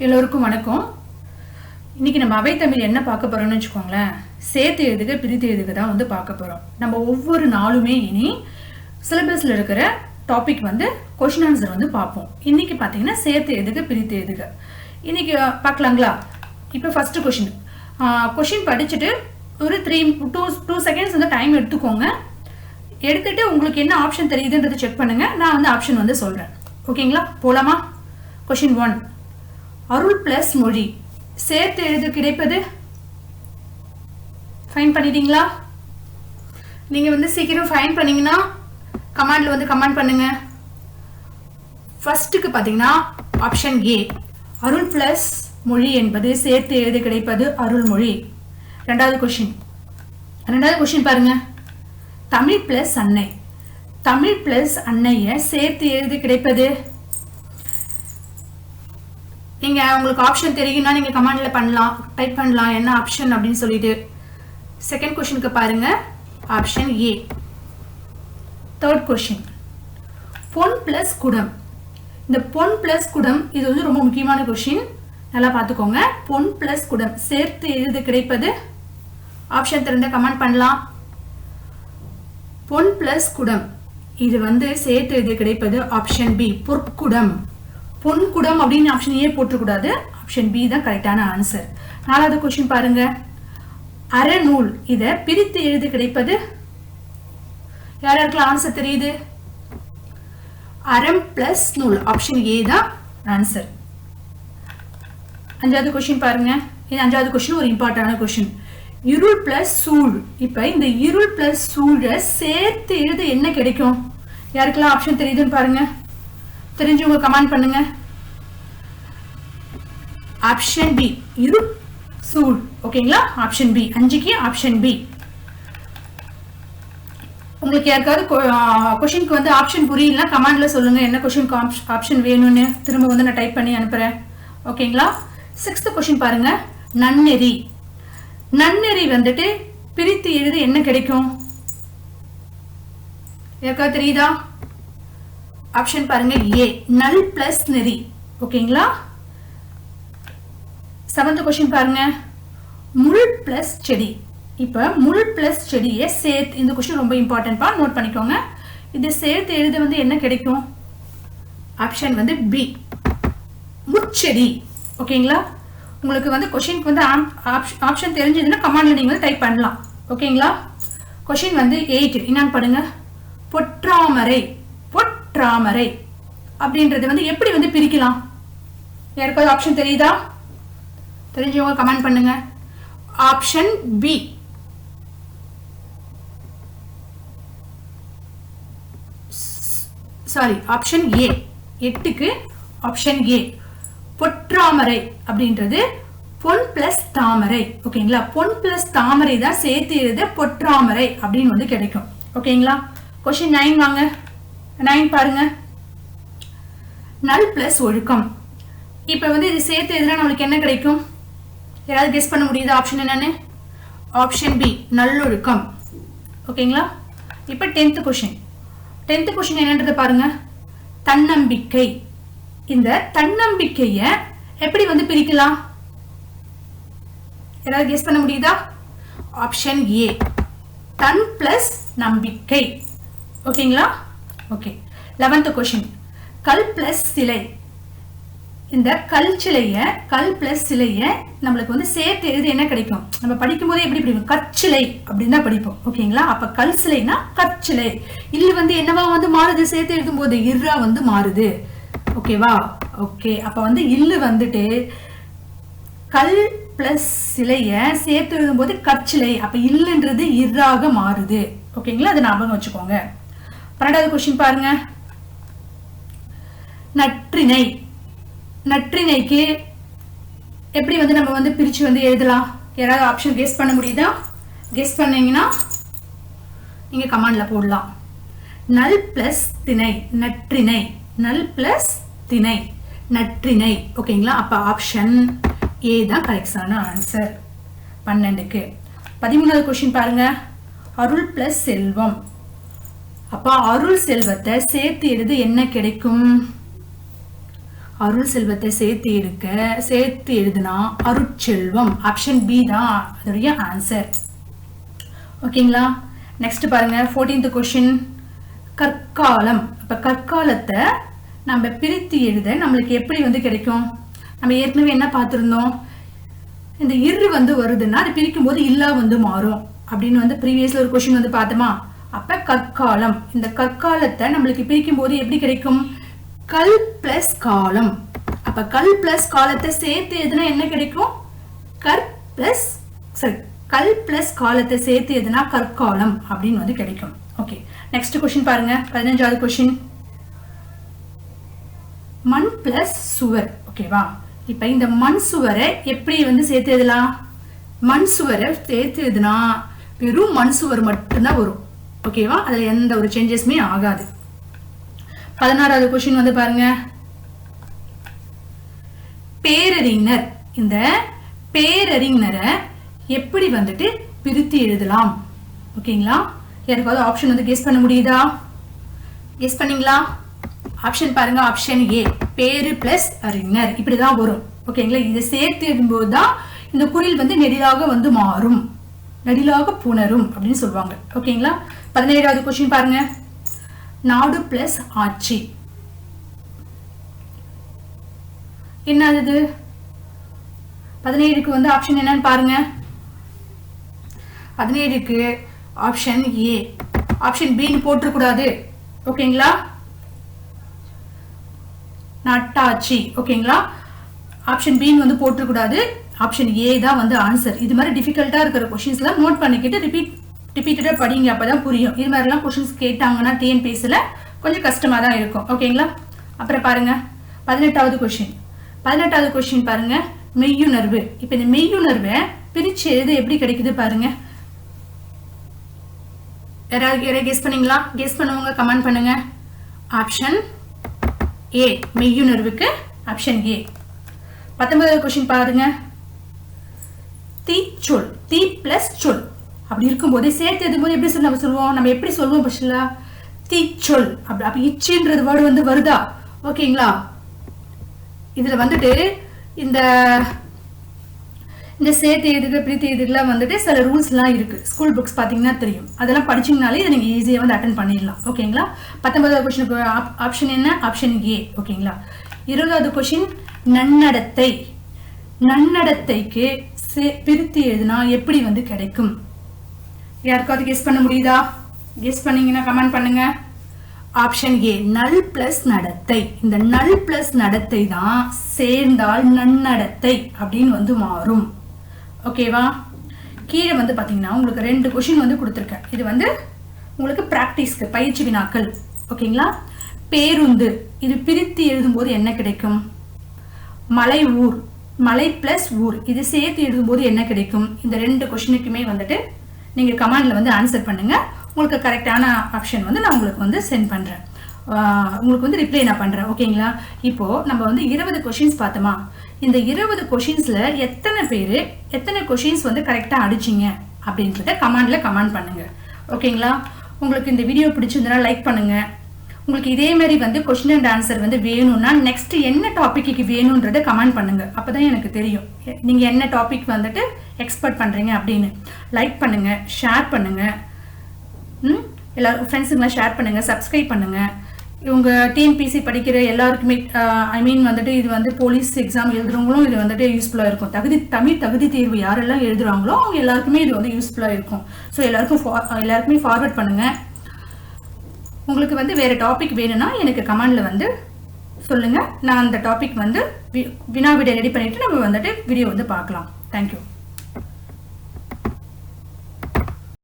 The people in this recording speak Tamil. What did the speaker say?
எல்லோருக்கும் வணக்கம். இன்னைக்கு நம்ம அவை தமிழ் என்ன பார்க்க போறோம்னு வச்சுக்கோங்களேன். சேர்த்து எழுதுக பிரித்து எழுதுக தான் வந்து பார்க்க போறோம். நம்ம ஒவ்வொரு நாளுமே இனி சிலபஸ்ல இருக்கிற டாபிக் வந்து கொஸ்டின் ஆன்சர் வந்து பார்ப்போம். இன்னைக்கு பார்த்தீங்கன்னா சேர்த்து எழுதுக பிரித்து எழுதுக. இன்னைக்கு பார்க்கலாங்களா? இப்போ ஃபர்ஸ்ட் கொஸ்டின் படிச்சுட்டு ஒரு 2 செகண்ட்ஸ் வந்து டைம் எடுத்துக்கோங்க. எடுத்துட்டு உங்களுக்கு என்ன ஆப்ஷன் தெரியுதுன்றதை செக் பண்ணுங்க. நான் வந்து ஆப்ஷன் வந்து சொல்றேன். ஓகேங்களா? போலாமா? கொஸ்டின் 1. அருள் பிளஸ் மொழி சேர்த்து எழுத கிடைப்பது. ஃபைன் பண்ணிட்டீங்களா? நீங்க வந்து சீக்கிரம் ஃபைன் பண்ணீங்கன்னா கமெண்ட்ல வந்து கமெண்ட் பண்ணுங்க. ஃபர்ஸ்ட்டுக்கு பாத்தீங்கன்னா ஆப்ஷன் ஏ, அருள் பிளஸ் மொழி என்பது சேர்த்து எழுத கிடைப்பது அருள்மொழி. ரெண்டாவது கொஸ்டின் பாருங்க. தமிழ் பிளஸ் அன்னை, தமிழ் பிளஸ் அன்னைய சேர்த்து எழுத கிடைப்பது. நீங்க உங்களுக்கு ஆப்ஷன் தெரியும்னா நீங்க கமெண்ட்ல பண்ணலாம், டைப் பண்ணலாம் என்ன ஆப்ஷன் அப்படின்னு சொல்லிட்டு. செகண்ட் கொஸ்டினுக்கு பாருங்க, option A. Third question, Pon plus குடம். இந்த பொன் பிளஸ் குடம் இது வந்து ரொம்ப முக்கியமான கொஸ்டின், நல்லா பார்த்துக்கோங்க. பொன் பிளஸ் குடம் சேர்த்து எழுத கிடைப்பது. ஆப்ஷன் தெரிந்த கமெண்ட் பண்ணலாம். பொன் பிளஸ் குடம் இது வந்து சேர்த்து எழுத கிடைப்பது ஆப்ஷன் பி, பொற்குடம். பொன்குடம் அப்படின்னு ஆப்ஷன் ஏ போட்டுக்கூடாது, ஆப்ஷன் பி தான் கரெக்டான ஆன்சர். நாலாவது கொஸ்டின் பாருங்க, அறநூல் இத பிரித்து எழுத கிடைப்பது. யாருக்கெல்லாம் ஆன்சர் தெரியுது? அறம் பிளஸ் நூல், ஆப்ஷன் ஏ தான் ஆன்சர். அஞ்சாவது கொஸ்டின் பாருங்க. இது அஞ்சாவது கொஸ்டின் ஒரு இம்பார்ட்டன்டான கொஸ்டின். இருள் பிளஸ் சூழ். இப்ப இந்த இருள் பிளஸ் சூழ சேர்த்து எழுத என்ன கிடைக்கும்? யாருக்கெல்லாம் ஆப்ஷன் தெரியுதுன்னு பாருங்க. தெரிஞ்சவங்க கமெண்ட் பண்ணுங்க. ஆப்ஷன் பி, இருள் சூழ். ஓகேங்களா? ஆப்ஷன் பி, 5க்கு ஆப்ஷன் பி. உங்களுக்கு யாருக்காவது கொஸ்டினுக்கு வந்து ஆப்ஷன் புரியலனா கமெண்ட்ல சொல்லுங்க, என்ன கொஸ்டினுக்கு ஆப்ஷன் வேணும்னு திரும்ப வந்து நான் டைப் பண்ணி அனுப்புறேன். ஓகேங்களா? 6th கொஸ்டின் பாருங்க, நன்னெறி. நன்னெறி வந்துட்டு பிரித்து எழுத என்ன கிடைக்கும்? யாருக்காவது தெரியுதா? ஆப்ஷன் பாருங்க ஏ, நல் பிளஸ் நெறி. ஓகேங்களா? 7th கொஸ்டின் பாருங்க, முள் பிளஸ் செடி. இப்ப முள் பிளஸ் செடியை சேர்த்து, இந்த கொஸ்டின் ரொம்ப இம்பார்ட்டன்ட் பா, நோட் பண்ணிக்கோங்க. இது சேர்த்து எழுத வந்து என்ன கிடைக்கும்? ஆப்ஷன் வந்து பி, முச்செடி. ஓகேங்களா? உங்களுக்கு வந்து கொஸ்டினுக்கு வந்து ஆப்ஷன் தெரிஞ்சதுன்னா கமெண்ட்ல நீங்க வந்து டைப் பண்ணலாம். ஓகேங்களா? கொஸ்டின் வந்து 8 என்னன்னு பாருங்க, பொற்றாமரை. பொற்றாமரை அப்படின்றது வந்து எப்படி வந்து பிரிக்கலாம்? யாருக்காவது ஆப்ஷன் தெரியுதா? தெரிஞ்சவங்க கமெண்ட் பண்ணுங்க. Option B, sorry option A. 8க்கு ஆப்ஷன் ஏ, பொற்றாமரை அப்படின்றது பொன் பிளஸ் தாமரை. ஓகேங்களா? பொன் பிளஸ் தாமரை தான் சேர்த்து எழுத பொற்றாமரை அப்படின்னு வந்து கிடைக்கும். ஓகேங்களா? கொஸ்டின் 9 வாங்க. 9 பாருங்க, நல் பிளஸ் ஒழுக்கம். இப்ப வந்து இது சேர்த்து எழுதுனா நம்மளுக்கு என்ன கிடைக்கும்? யாராவது கெஸ் பண்ண முடியுதா ஆப்ஷன் என்னன்னு? ஆப்ஷன் பி, நல்லொழுக்கம். ஓகேங்களா? இப்ப 10th கொஸ்டின் என்னன்றது பாருங்க, தன்னம்பிக்கை. இந்த தன்னம்பிக்கைய எப்படி வந்து பிரிக்கலாம்? யாராவது கெஸ் பண்ண முடியுதா? ஆப்ஷன் ஏ, தன் பிளஸ் நம்பிக்கை. ஓகேங்களா? ஓகே. 11th கொஸ்டின், கல் பிளஸ் சிலை. இந்த கல் பிளஸ் சிலைய நம்மளுக்கு வந்து சேர்த்து எழுத என்ன கிடைக்கும்? நம்ம படிக்கும் போதே எப்படி படிப்போம்? கற்சிலை அப்படின்னு தான் படிப்போம். ஓகேங்களா? அப்ப கல் சிலைனா கற்சிலை. இல்லு வந்து என்னவா வந்து மாறுது? சேர்த்து எழுதும் போது இர்ரா வந்து மாறுது. ஓகேவா? ஓகே. அப்ப வந்து இல்லு வந்துட்டு கல் பிளஸ் சிலைய சேர்த்து எழுதும் போது கற்சிலை, அப்ப இல்லுன்றது இர்ராக மாறுது. ஓகேங்களா? அதை ஞாபகம் வச்சுக்கோங்க. 12வது கொஸ்டின் பாருங்க, நற்றிணை. நற்றிணைக்கு எப்படி வந்து நம்ம வந்து பிரிச்சு வந்து எழுதலாம்? யாராவது ஆப்ஷன் கெஸ் பண்ண முடியுதா? கெஸ் பண்ணீங்கன்னா நீங்க கமெண்ட்ல போடலாம். நல் பிளஸ் திணை, நற்றிணை. நல் பிளஸ் திணை, நற்றிணை. ஓகேங்களா? அப்ப ஆப்ஷன் ஏ தான் கரெக்டான ஆன்சர் 12க்கு. 13வது கொஸ்டின் பாருங்க, அருள் பிளஸ் செல்வம். அப்ப அருள் செல்வத்தை சேர்த்து எழுத என்ன கிடைக்கும்? அருள் செல்வத்தை சேர்த்து எழுதுனா அருட்செல்வம். ஆப்ஷன் பி தான் அதோடைய ஆன்சர். ஓகேங்களா? நெக்ஸ்ட் பாருங்க 14th கொஸ்டின். கற்காலம். இப்ப கற்காலத்தை நம்ம பிரித்து எழுத நம்மளுக்கு எப்படி வந்து கிடைக்கும்? நம்ம ஏற்கனவே என்ன பார்த்திருந்தோம்? இந்த இரு வந்து வருதுன்னா அது பிரிக்கும் போது இல்லா வந்து மாறும் அப்படின்னு வந்து ப்ரீவியஸ்ல ஒரு கொஸ்டின் வந்து பார்த்தோமா? அப்ப கற்காலம். இந்த கற்காலத்தை நம்மளுக்கு பிரிக்கும் போது எப்படி கிடைக்கும்? கல் பிளஸ் காலம். அப்ப கல் பிளஸ் காலத்தை சேர்த்து எதுனா என்ன கிடைக்கும்? கல் பிளஸ் காலத்தை சேர்த்து எதுனா கற்காலம் அப்படின்னு வந்து கிடைக்கும். ஓகே, நெக்ஸ்ட் கொஸ்டின் பாருங்க. 15வது கொஸ்டின். மண் பிளஸ் சுவர். ஓகேவா? இப்ப இந்த மண் சுவரை எப்படி வந்து சேர்த்து எழுதலாம்? மண் சுவரை சேர்த்து எழுதுனா வெறும் மண் சுவர் மட்டும்தான் வரும். ஓகேவா? அதுல எந்த ஒரு சேஞ்சஸ்மே ஆகாது. 16வது கொஸ்டின் வந்து பாருங்க. பேரறிஞர். இந்த பேரறிஞரை எப்படி வந்துட்டு பிரித்து எழுதலாம்? ஓகேங்களா? யாருக்காவது ஆப்ஷன் வந்து கெஸ் பண்ண முடியுதா? கெஸ் பண்ணீங்களா? ஆப்ஷன் பாருங்க. ஆப்ஷன் ஏ பேரு பிளஸ் அறிஞர் இப்படிதான் வரும். ஓகேங்களா? இதை சேர்த்து எழுதும்போது தான் இந்த குறில் வந்து நெடிலாக வந்து மாறும். நெடிலாக புணரும் அப்படின்னு சொல்லுவாங்க. ஓகேங்களா? 17வது கொஸ்டின் பாருங்க. நாடு பிளஸ் ஆட்சி. என்னது? 17க்கு வந்து ஆப்ஷன் என்னன்னு பாருங்க. 17க்கு ஆப்ஷன் ஏ. ஆப்ஷன் பி போட்டுறக்கூடாது. ஓகேங்களா? நாட்டாட்சி. ஓகேங்களா? ஆப்ஷன் பி வந்து போட்டுறக்கூடாது. ஆப்ஷன் ஏ தான் வந்து ஆன்சர். இது மாதிரி டிஃபிகல்ட்டா இருக்கிற கொஸ்டின்ஸ்லாம் நோட் பண்ணிக்கிட்டு ரிப்பீட்டடா படிங்க, அப்பதான் புரியும். இது மாதிரிலாம் கொஸ்டின்ஸ் கேட்டாங்கன்னா டிஎன்பிஎஸ்சில கொஞ்சம் கஷ்டமா தான் இருக்கும். ஓகேங்களா? அப்புறம் பாருங்க 18வது கொஸ்டின். 18வது கொஸ்டின் பாருங்க. மெய்யுணர்வு. இப்ப இந்த மெய்யுணர்வை பிரிச்சு எழுத எப்படி கிடைக்குது பாருங்க. யாராவது கெஸ் பண்ணீங்களா? கெஸ் பண்ணுவாங்க கமெண்ட் பண்ணுங்க. ஆப்ஷன் ஏ மெய்யுணர்வுக்கு ஆப்ஷன் ஏ. 19வது கொஸ்டின் பாருங்க. தீச்சொல். தீ பிளஸ் சொல் அப்படி இருக்கும்போது சேர்த்து எழுதும்போது எப்படி சொல்லுவோம்? நம்ம எப்படி சொல்லுவோம்? பஸ்ல தீச்சொல். அப்ப இச்சின்றது வேர்டு வந்து வருதா? ஓகேங்களா? இதுல வந்துட்டு இந்த சேர்த்து எழுதுக பிரித்து எழுதுகலாம் வந்துட்டு சில ரூல்ஸ் எல்லாம் இருக்கு. ஸ்கூல் புக்ஸ் பாத்தீங்கன்னா தெரியும். அதெல்லாம் படிச்சீங்கனாலே இதை நீங்க ஈஸியா வந்து அட்டென்ட் பண்ணிடலாம். ஓகேங்களா? 19வது கொஸ்டினுக்கு ஆப்ஷன் என்ன? Option A. ஓகேங்களா? 20வது கொஸ்டின். நன்னடத்தை. நன்னடத்தைக்கு பிரித்து எழுதுனா எப்படி வந்து கிடைக்கும்? யாருக்காவது கெஸ் பண்ண முடியுதா? கெஸ் பண்ணீங்கன்னா கமெண்ட் பண்ணுங்க. ஆப்ஷன் ஏ நல் பிளஸ் நடத்தை. இந்த நல் பிளஸ் நடத்தை தான் சேர்ந்தால் நன்னடத்தை அப்படின்னு வந்து மாறும். ஓகேவா? கீழே வந்து பாத்தீங்கன்னா உங்களுக்கு 2 கொஸ்டின் வந்து கொடுத்துருக்கேன். இது வந்து உங்களுக்கு பிராக்டிஸ்க்கு பயிற்சி வினாக்கள். ஓகேங்களா? பேருந்து. இது பிரித்து எழுதும் போது என்ன கிடைக்கும்? மலை ஊர். மலை பிளஸ் ஊர் இது சேர்த்து எழுதும்போது என்ன கிடைக்கும்? இந்த 2 கொஸ்டினுக்குமே வந்துட்டு நீங்க கமெண்ட்ல வந்து ஆன்சர் பண்ணுங்க. உங்களுக்கு கரெக்டான ஆப்ஷன் வந்து நான் உங்களுக்கு வந்து சென்ட் பண்றேன். உங்களுக்கு வந்து ரிப்ளை நான் பண்றேன். ஓகேங்களா? இப்போ நம்ம வந்து 20 கொஸ்டின்ஸ் பார்த்தோமா? இந்த 20 கொஸ்டின்ஸ்ல எத்தனை கொஸ்டின்ஸ் வந்து கரெக்டா அடிச்சிங்க அப்படின்றத கமெண்ட்ல கமெண்ட் பண்ணுங்க. ஓகேங்களா? உங்களுக்கு இந்த வீடியோ பிடிச்சிருந்தா லைக் பண்ணுங்க. உங்களுக்கு இதே மாதிரி வந்து கொஸ்டின் அண்ட் ஆன்சர் வந்து வேணும்னா நெக்ஸ்ட் என்ன டாபிக்கு வேணும்ன்றத கமெண்ட் பண்ணுங்க. அப்பதான் எனக்கு தெரியும் நீங்க என்ன டாபிக் வந்துட்டு எக்ஸ்பெக்ட் பண்றீங்க அப்படின்னு. லைக் பண்ணுங்க, ஷேர் பண்ணுங்க, எல்லாரும் ஃப்ரெண்ட்ஸுங்களாம் ஷேர் பண்ணுங்க, சப்ஸ்கிரைப் பண்ணுங்க. இவங்க டிஎன்பிசி படிக்கிற எல்லாருக்குமே ஐ மீன் வந்துட்டு இது வந்து போலீஸ் எக்ஸாம் எழுதுறவங்களும் இது வந்துட்டு யூஸ்ஃபுல்லா இருக்கும். தமிழ் தகுதி தேர்வு யாரெல்லாம் எழுதுறாங்களோ அவங்க எல்லாருக்குமே இது வந்து யூஸ்ஃபுல்லா இருக்கும். ஸோ எல்லாருக்குமே ஃபார்வர்ட் பண்ணுங்க. உங்களுக்கு வந்து வேற டாபிக் வேணும்னா எனக்கு கமெண்ட்ல வந்து சொல்லுங்க. நான் அந்த டாபிக் வந்து வினா விடை ரெடி பண்ணிட்டு நம்ம வந்துட்டு வீடியோ வந்து பார்க்கலாம். தேங்க்யூ.